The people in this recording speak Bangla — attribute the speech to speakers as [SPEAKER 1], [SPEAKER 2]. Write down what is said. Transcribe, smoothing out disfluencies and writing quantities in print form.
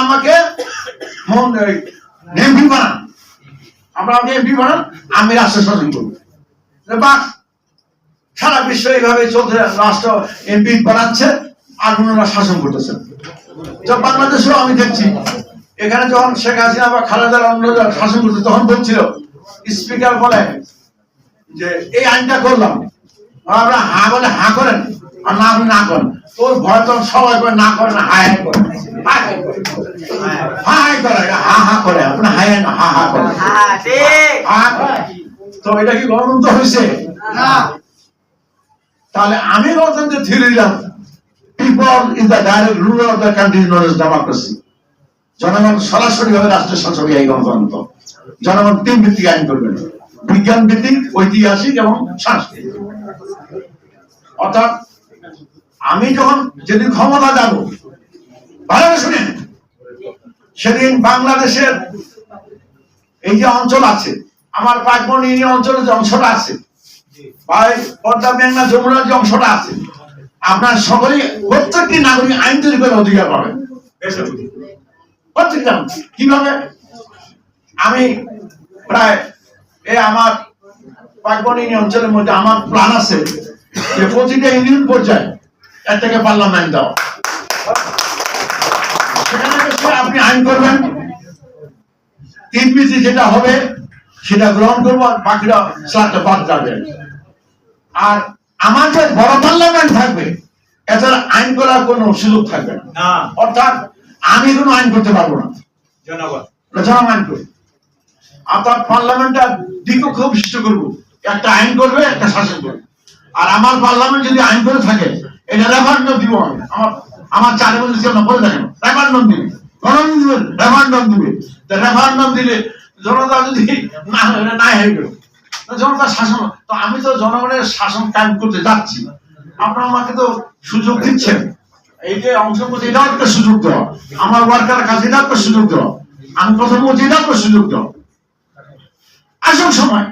[SPEAKER 1] আমাকে এমপি বানান, আপনারা আমাকে এমপি বানান, আমি রাষ্ট্র শাসন করবো। বাস সারা বিশ্ব এইভাবে চলছে, রাষ্ট্র এমপি বানাচ্ছে আর ওনারা শাসন করতেছেন। বাংলাদেশেও আমি দেখছি, এখানে যখন শেখ হাসিনা বা খালেদা জিয়া শাসন করছে তখন বলছিল, স্পিকার বলে যে এই আইনটা করলাম, আপনারা হা বলে হা করেন আর না বলে না করেন। তোর ভয় তো সবাই করে না করেন, হাই হাই করে, হা হাই করে, হা হা করে, আপনার হাই না হা হা করে। তো এটা কি গণতন্ত্র হয়েছে? তাহলে আমি গণতন্ত্রে ধীরে দিলাম। People is the direct ruler of the country known as democracy. জনগণ সরাসরি ভাবে রাষ্ট্রের শাসক, এই গণতন্ত্র। জনগণ তিন ভিত্তিক আইন করবেন, বিজ্ঞান ভিত্তিক, ঐতিহাসিক এবং সাংস্কৃতিক। অর্থাৎ আমি যখন যেদিন ক্ষমতা যাব, ভালো শুনেন, সেদিন বাংলাদেশের এই যে অঞ্চল আছে, আমার পাকবন ইউনিয়ন অঞ্চলের যে অংশটা আছে, পদ্মা মেঘনা যমুনার যে অংশটা আছে, আপনার সকলেই প্রত্যেকটি নাগরিক আইন তৈরি করে অধিকার পাবেন। প্রত্যেকটা কিভাবে? আমি প্রায় আমার পাকবন ইউনিয়ন অঞ্চলের মধ্যে আমার প্ল্যান আছে যে প্রতিটা ইউনিয়ন পর্যায়ে একটাকে পার্লামেন্ট দেওয়া। সেখানে আপনি আইন করবেন, তিন বিসি যেটা হবে সেটা গ্রহণ করবো, আর বাকিটা সাতটা বাদ যাবে। আর আমার যে বড় পার্লামেন্ট থাকবে, এছাড়া আইন করার কোনো সুযোগ থাকবে না। অর্থাৎ আমি কোনো আইন করতে পারবো না, জনগণ আইন করবে। অর্থাৎ পার্লামেন্টটা দ্বিকক্ষ বিশিষ্ট করবো, একটা আইন করবে, একটা শাসন করবে। আর আমার পার্লামেন্ট যদি আইন করে থাকে, এটা রেফারেন্ডাম দিব আমি। আমার চারে বছর বলে থাকেন রেফারেন্ডাম দিবে, রেফারেন্ডাম দিবে। রেফারেন্ডাম দিলে জনতা যদি না হয়ে গেল, জনতার শাসন। তো আমি তো জনগণের শাসন কায়েম করতে যাচ্ছি, আপনারা আমাকে তো সুযোগ দিচ্ছেন। এই যে অংশ করছে, এটাও একটা সুযোগ দেওয়া, আমার ওয়ার্কারের কাছে এটা একটা সুযোগ দেওয়া, আমি প্রথম বলছি এটা একটা সুযোগ দেওয়া। আসল সময়